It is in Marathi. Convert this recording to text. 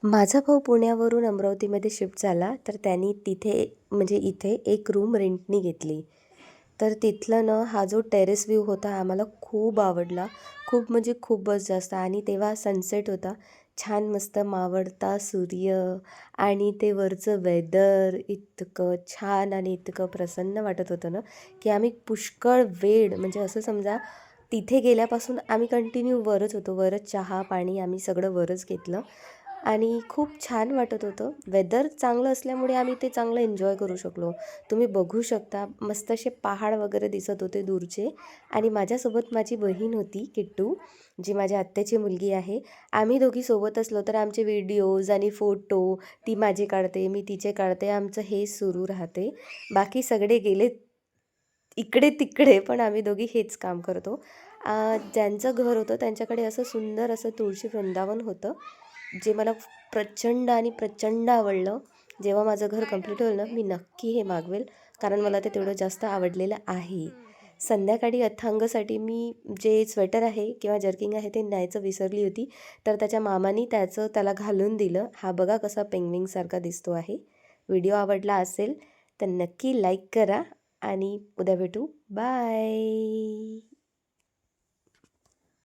माझा भाऊ पुण्यावरून अमरावतीमध्ये शिफ्ट झाला, तर त्यांनी तिथे म्हणजे इथे एक रूम रेंटनी घेतली. तर तिथलं ना हा जो टेरेस व्ह्यू होता आम्हाला खूप आवडला. खूप म्हणजे खूपच जास्त आणि तेव्हा सनसेट होता. छान मस्त मावळता सूर्य आणि ते वरचं वेदर इतकं छान आणि इतकं प्रसन्न वाटत होतं ना, की आम्ही पुष्कळ वेळ म्हणजे असं समजा तिथे गेल्यापासून आम्ही कंटिन्यू वरच होतो. वरच चहा, पाणी आम्ही सगळं वरच घेतलं आणि खूप छान वाटत होतं. वेदर चांगलं असल्यामुळे आम्ही ते चांगलं एन्जॉय करू शकलो. तुम्ही बघू शकता मस्त असे पहाड वगैरे दिसत होते दूरचे आणि माझ्यासोबत माझी बहीण होती किट्टू, जी माझ्या आत्याची मुलगी आहे. आम्ही दोघी सोबत असलो तर आमचे व्हिडिओज आणि फोटो ती माझे काढते, मी तिचे काढते. आमचं हे सुरू राहते. बाकी सगळे गेले इकडे-तिकडे, पण आम्ही दोघी हेच काम करतो. ज्यांचं घर होतं त्यांच्याकडे असं सुंदर असं तुळशी वृंदावन होतं, जे मला प्रचंड आणि प्रचंड आवडलं. जेव्हा माझं घर कंप्लीट होईल ना, मी नक्की हे मागवेल, कारण मला ते तेवढं जास्त आवडलेलं आहे. संध्याकाळी अथांगसाठी मी जे स्वेटर आहे किंवा जर्किंग आहे ते न्यायचं विसरली होती, तर त्याच्या मामानी त्याला घालून दिलं. हा बघा कसा पेंग्विनसारखा दिसतो आहे. व्हिडिओ आवडला असेल तर नक्की लाईक करा आणि उद्या भेटू. बाय.